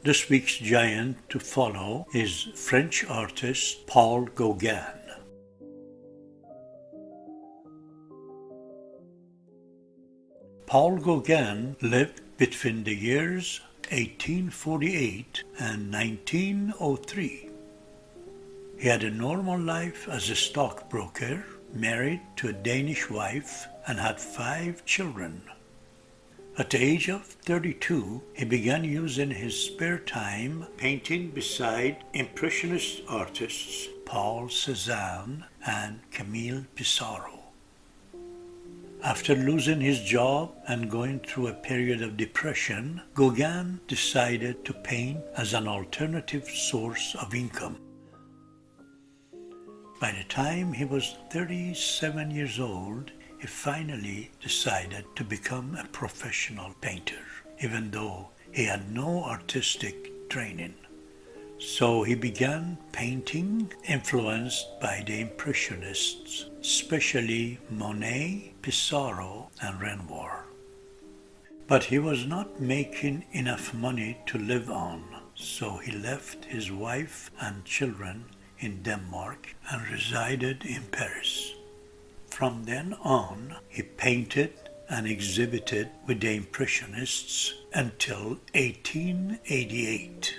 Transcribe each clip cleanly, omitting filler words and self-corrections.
This week's giant to follow is French artist Paul Gauguin. Paul Gauguin lived between the years 1848 and 1903. He had a normal life as a stockbroker, married to a Danish wife, and had 5 children. At the age of 32, he began using his spare time painting beside Impressionist artists Paul Cézanne and Camille Pissarro. After losing his job and going through a period of depression, Gauguin decided to paint as an alternative source of income. By the time he was 37 years old, he finally decided to become a professional painter, even though he had no artistic training. So he began painting, influenced by the Impressionists, especially Monet, Pissarro, and Renoir. But he was not making enough money to live on, so he left his wife and children in Denmark and resided in Paris. From then on, he painted and exhibited with the Impressionists until 1888.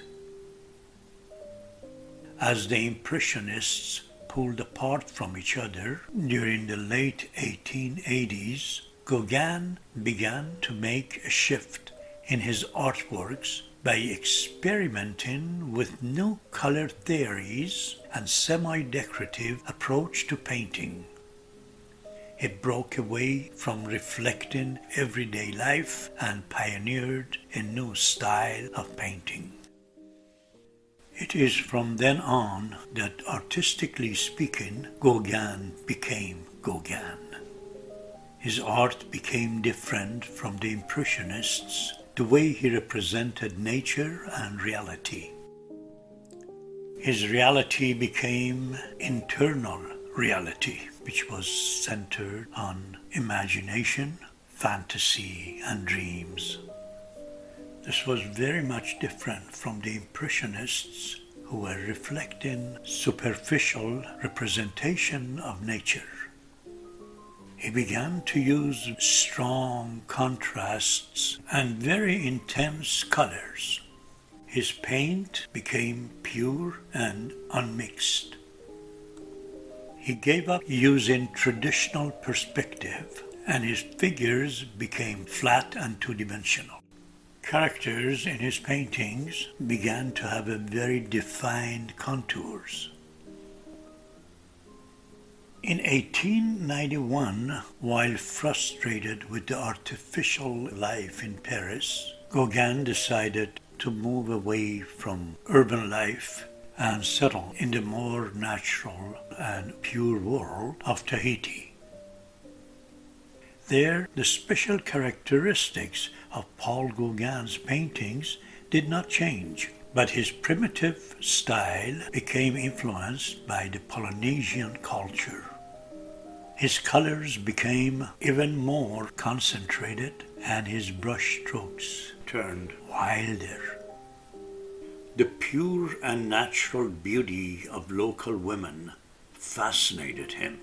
As the Impressionists pulled apart from each other during the late 1880s, Gauguin began to make a shift in his artworks by experimenting with new color theories and semi-decorative approach to painting. He broke away from reflecting everyday life and pioneered a new style of painting. It is from then on that, artistically speaking, Gauguin became Gauguin. His art became different from the Impressionists, the way he represented nature and reality. His reality became internal reality, which was centered on imagination, fantasy, and dreams. This was very much different from the Impressionists, who were reflecting superficial representation of nature. He began to use strong contrasts and very intense colors. His paint became pure and unmixed. He gave up using traditional perspective, and his figures became flat and two-dimensional. Characters in his paintings began to have a very defined contours. In 1891, while frustrated with the artificial life in Paris, Gauguin decided to move away from urban life and settle in the more natural and pure world of Tahiti. There, the special characteristics of Paul Gauguin's paintings did not change, but his primitive style became influenced by the Polynesian culture. His colors became even more concentrated, and his brush strokes turned wilder. The pure and natural beauty of local women fascinated him.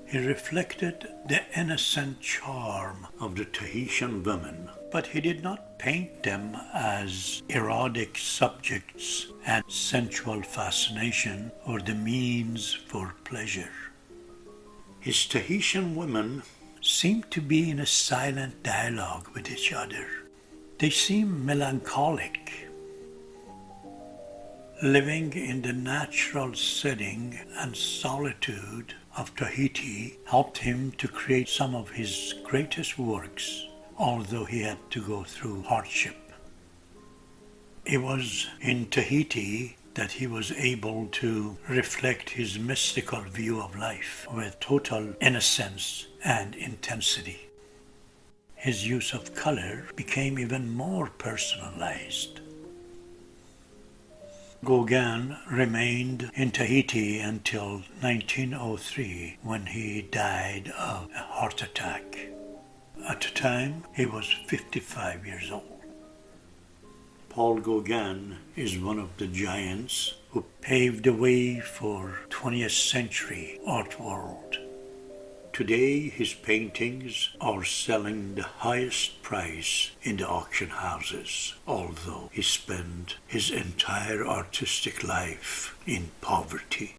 He reflected the innocent charm of the Tahitian women, but he did not paint them as erotic subjects and sensual fascination or the means for pleasure. His Tahitian women seemed to be in a silent dialogue with each other. They seemed melancholic, living in the natural setting and solitude of Tahiti helped him to create some of his greatest works, although he had to go through hardship. It was in Tahiti that he was able to reflect his mystical view of life with total innocence and intensity. His use of color became even more personalized. Gauguin remained in Tahiti until 1903 when he died of a heart attack. At the time, he was 55 years old. Paul Gauguin is one of the giants who paved the way for 20th century art world. Today, his paintings are selling the highest price in the auction houses, although he spent his entire artistic life in poverty.